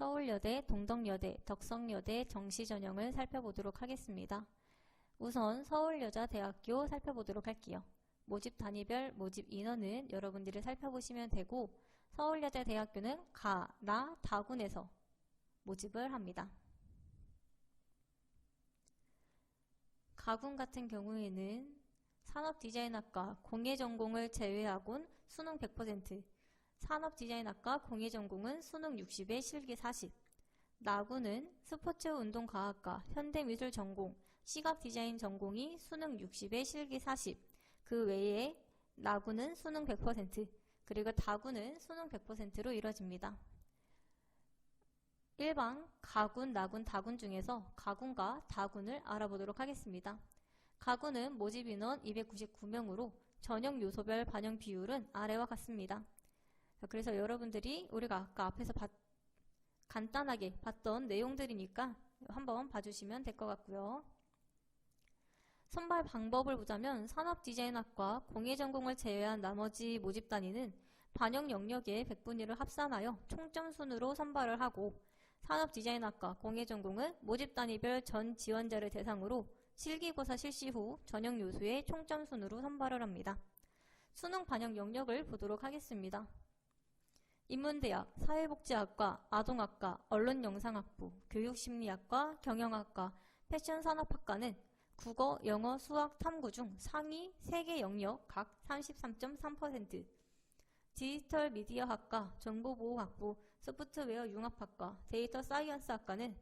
서울여대, 동덕여대, 덕성여대 정시 전형을 살펴보도록 하겠습니다. 우선 서울여자대학교 살펴보도록 할게요. 모집 단위별 모집 인원은 여러분들이 살펴보시면 되고, 서울여자대학교는 가, 나, 다군에서 모집을 합니다. 가군 같은 경우에는 산업디자인학과 공예전공을 제외하곤 수능 100%, 산업디자인학과 공예전공은 수능 60에 실기 40, 나군은 스포츠운동과학과 현대미술전공, 시각디자인 전공이 수능 60에 실기 40, 그 외에 나군은 수능 100%, 그리고 다군은 수능 100%로 이루어집니다. 일반 가군, 나군, 다군 중에서 가군과 다군을 알아보도록 하겠습니다. 가군은 모집 인원 299명으로 전형 요소별 반영 비율은 아래와 같습니다. 그래서 여러분들이 우리가 아까 앞에서 간단하게 봤던 내용들이니까 한번 봐주시면 될 것 같고요. 선발 방법을 보자면 산업디자인학과 공예전공을 제외한 나머지 모집 단위는 반영 영역의 100분위를 합산하여 총점 순으로 선발을 하고, 산업디자인학과 공예전공은 모집 단위별 전 지원자를 대상으로 실기고사 실시 후 전형 요소의 총점 순으로 선발을 합니다. 수능 반영 영역을 보도록 하겠습니다. 인문대학, 사회복지학과, 아동학과, 언론영상학부, 교육심리학과, 경영학과, 패션산업학과는 국어, 영어, 수학, 탐구 중 상위 3개 영역 각 33.3%, 디지털 미디어학과, 정보보호학부, 소프트웨어 융합학과, 데이터 사이언스학과는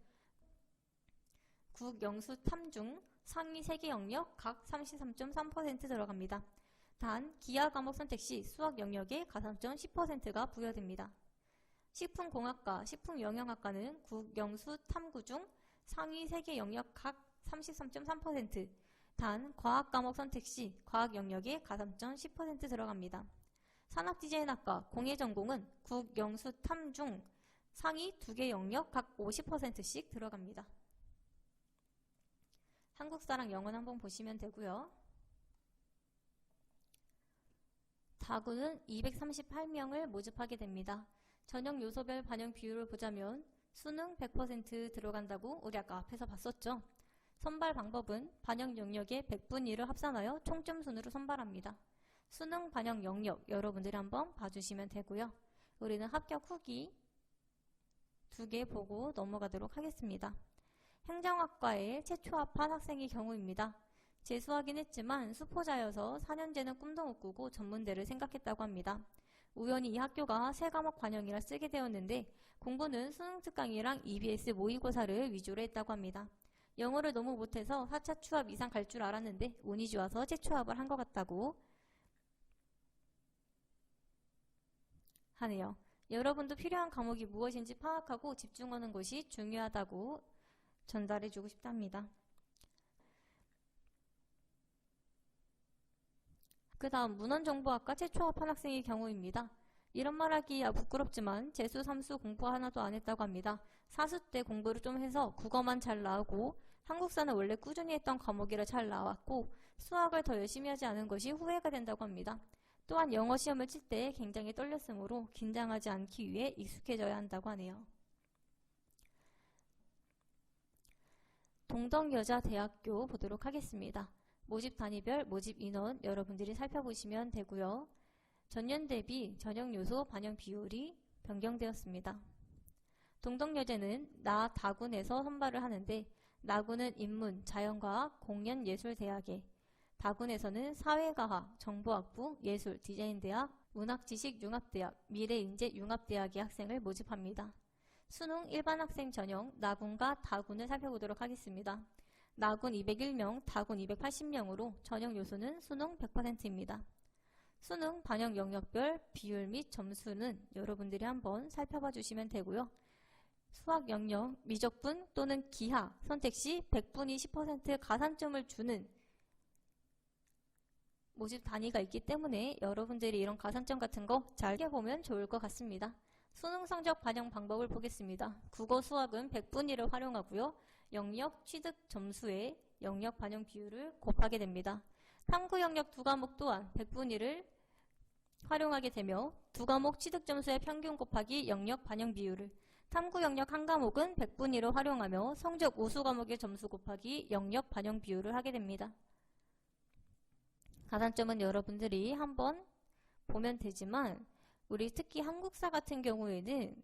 국, 영수, 탐 중 상위 3개 영역 각 33.3% 들어갑니다. 단, 기하 과목 선택 시 수학 영역에 가산점 10%가 부여됩니다. 식품공학과, 식품영양학과는 국, 영수, 탐구 중 상위 3개 영역 각 33.3%, 단, 과학 과목 선택 시 과학 영역에 가산점 10% 들어갑니다. 산업디자인학과, 공예전공은 국, 영수, 탐 중 상위 2개 영역 각 50%씩 들어갑니다. 한국사랑 영어는 한번 보시면 되고요. 다군은 238명을 모집하게 됩니다. 전형 요소별 반영 비율을 보자면 수능 100% 들어간다고 우리 아까 앞에서 봤었죠. 선발 방법은 반영 영역의 100분위를 합산하여 총점 순으로 선발합니다. 수능 반영 영역 여러분들이 한번 봐주시면 되고요. 우리는 합격 후기 2개 보고 넘어가도록 하겠습니다. 행정학과에 최초 합한 학생의 경우입니다. 재수하긴 했지만 수포자여서 4년제는 꿈도 못 꾸고 전문대를 생각했다고 합니다. 우연히 이 학교가 새 과목 반영이라 쓰게 되었는데 공부는 수능 특강이랑 EBS 모의고사를 위주로 했다고 합니다. 영어를 너무 못해서 4차 추합 이상 갈 줄 알았는데 운이 좋아서 재추합을 한 것 같다고 하네요. 여러분도 필요한 과목이 무엇인지 파악하고 집중하는 것이 중요하다고 전달해주고 싶답니다. 그 다음 문헌정보학과 최초 합한 학생의 경우입니다. 이런 말하기야 부끄럽지만 재수, 삼수 공부 하나도 안 했다고 합니다. 사수 때 공부를 좀 해서 국어만 잘 나오고 한국사는 원래 꾸준히 했던 과목이라 잘 나왔고 수학을 더 열심히 하지 않은 것이 후회가 된다고 합니다. 또한 영어 시험을 칠 때 굉장히 떨렸으므로 긴장하지 않기 위해 익숙해져야 한다고 하네요. 동덕여자대학교 보도록 하겠습니다. 모집 단위별 모집 인원 여러분들이 살펴보시면 되고요. 전년 대비 전형 요소 반영 비율이 변경되었습니다. 동덕여제는 나 다군에서 선발을 하는데 나군은 인문, 자연과학, 공연예술대학에, 다군에서는 사회과학, 정보학부, 예술, 디자인대학, 문학지식융합대학, 미래인재융합대학의 학생을 모집합니다. 수능 일반 학생 전형 나군과 다군을 살펴보도록 하겠습니다. 나군 201명, 다군 280명으로 전형 요소는 수능 100%입니다. 수능 반영 영역별 비율 및 점수는 여러분들이 한번 살펴봐 주시면 되고요. 수학 영역 미적분 또는 기하 선택 시 100분위 10% 가산점을 주는 모집 단위가 있기 때문에 여러분들이 이런 가산점 같은 거 잘 보면 좋을 것 같습니다. 수능 성적 반영 방법을 보겠습니다. 국어, 수학은 100분위를 활용하고요. 영역 취득 점수의 영역 반영 비율을 곱하게 됩니다. 탐구 영역 2과목 또한 100분위를 활용하게 되며 2과목 취득 점수의 평균 곱하기 영역 반영 비율을, 탐구 영역 한 과목은 100분위를 활용하며 성적 우수 과목의 점수 곱하기 영역 반영 비율을 하게 됩니다. 가산점은 여러분들이 한번 보면 되지만 우리 특히 한국사 같은 경우에는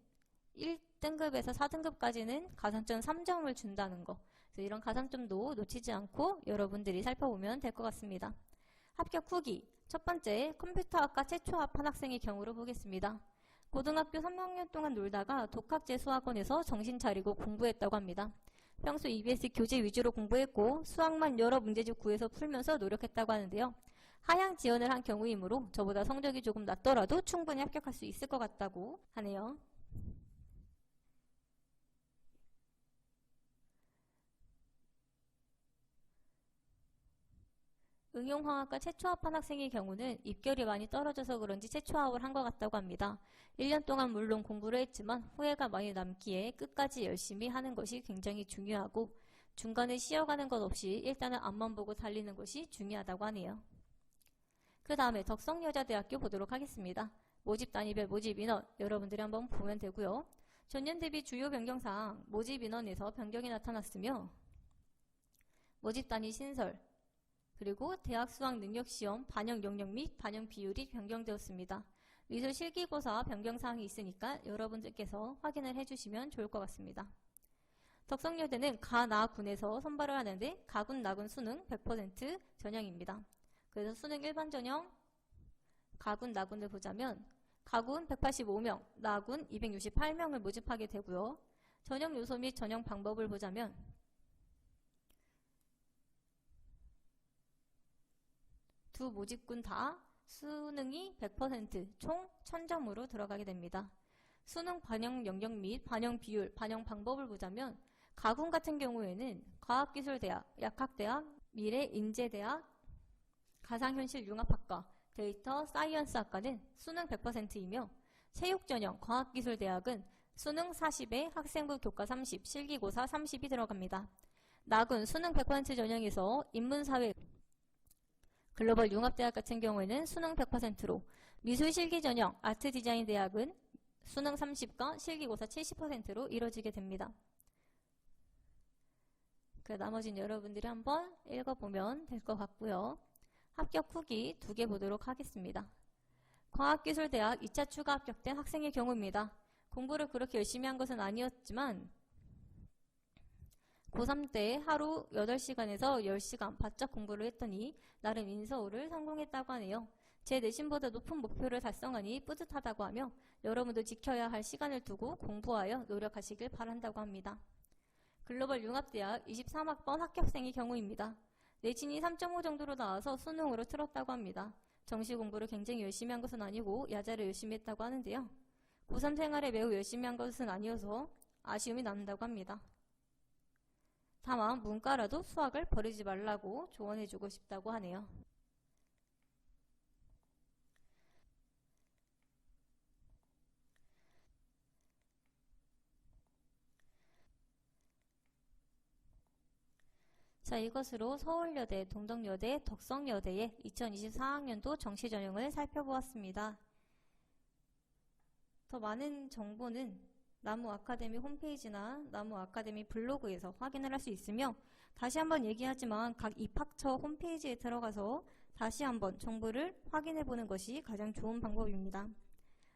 1등급에서 4등급까지는 가산점 3점을 준다는 거. 그래서 이런 가산점도 놓치지 않고 여러분들이 살펴보면 될 것 같습니다. 합격 후기. 첫 번째, 컴퓨터학과 최초 합한 학생의 경우로 보겠습니다. 고등학교 3학년 동안 놀다가 독학제 수학원에서 정신 차리고 공부했다고 합니다. 평소 EBS 교재 위주로 공부했고 수학만 여러 문제집 구해서 풀면서 노력했다고 하는데요. 하향 지원을 한 경우이므로 저보다 성적이 조금 낮더라도 충분히 합격할 수 있을 것 같다고 하네요. 응용화학과 최초합한 학생의 경우는 입결이 많이 떨어져서 그런지 최초합을 한 것 같다고 합니다. 1년 동안 물론 공부를 했지만 후회가 많이 남기에 끝까지 열심히 하는 것이 굉장히 중요하고 중간에 쉬어가는 것 없이 일단은 앞만 보고 달리는 것이 중요하다고 하네요. 그 다음에 덕성여자대학교 보도록 하겠습니다. 모집 단위별 모집 인원 여러분들이 한번 보면 되고요. 전년 대비 주요 변경사항 모집 인원에서 변경이 나타났으며 모집 단위 신설 그리고 대학 수학 능력시험 반영 영역 및 반영 비율이 변경되었습니다. 미술 실기고사 변경사항이 있으니까 여러분들께서 확인을 해주시면 좋을 것 같습니다. 덕성여대는 가나군에서 선발을 하는데 가군, 나군 수능 100% 전형입니다. 그래서 수능 일반 전형 가군, 나군을 보자면 가군 185명, 나군 268명을 모집하게 되고요. 전형 요소 및 전형 방법을 보자면 두 모집군 다 수능이 100% 총 1000점으로 들어가게 됩니다. 수능 반영 영역 및 반영 비율, 반영 방법을 보자면 가군 같은 경우에는 과학기술대학, 약학대학, 미래인재대학, 가상현실융합학과, 데이터 사이언스학과는 수능 100%이며 체육전형 과학기술대학은 수능 40에 학생부 교과 30, 실기고사 30이 들어갑니다. 나군 수능 100% 전형에서 인문사회 글로벌 융합대학 같은 경우에는 수능 100%로 미술실기 전형 아트디자인대학은 수능 30과 실기고사 70%로 이루어지게 됩니다. 그 나머지는 여러분들이 한번 읽어보면 될 것 같고요. 합격 후기 2개 보도록 하겠습니다. 과학기술대학 2차 추가 합격된 학생의 경우입니다. 공부를 그렇게 열심히 한 것은 아니었지만 고3 때 하루 8시간에서 10시간 바짝 공부를 했더니 나름 인서울을 성공했다고 하네요. 제 내신보다 높은 목표를 달성하니 뿌듯하다고 하며 여러분도 지켜야 할 시간을 두고 공부하여 노력하시길 바란다고 합니다. 글로벌 융합대학 23학번 합격생의 경우입니다. 내신이 3.5 정도로 나와서 수능으로 틀었다고 합니다. 정시 공부를 굉장히 열심히 한 것은 아니고 야자를 열심히 했다고 하는데요. 고3 생활에 매우 열심히 한 것은 아니어서 아쉬움이 남는다고 합니다. 다만 문과라도 수학을 버리지 말라고 조언해주고 싶다고 하네요. 자, 이것으로 서울여대, 동덕여대, 덕성여대의 2024학년도 정시전형을 살펴보았습니다. 더 많은 정보는 나무아카데미 홈페이지나 나무아카데미 블로그에서 확인을 할 수 있으며 다시 한번 얘기하지만 각 입학처 홈페이지에 들어가서 다시 한번 정보를 확인해 보는 것이 가장 좋은 방법입니다.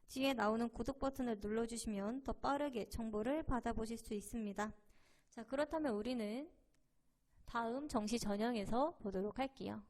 뒤에 나오는 구독 버튼을 눌러주시면 더 빠르게 정보를 받아보실 수 있습니다. 자, 그렇다면 우리는 다음 정시 전형에서 보도록 할게요.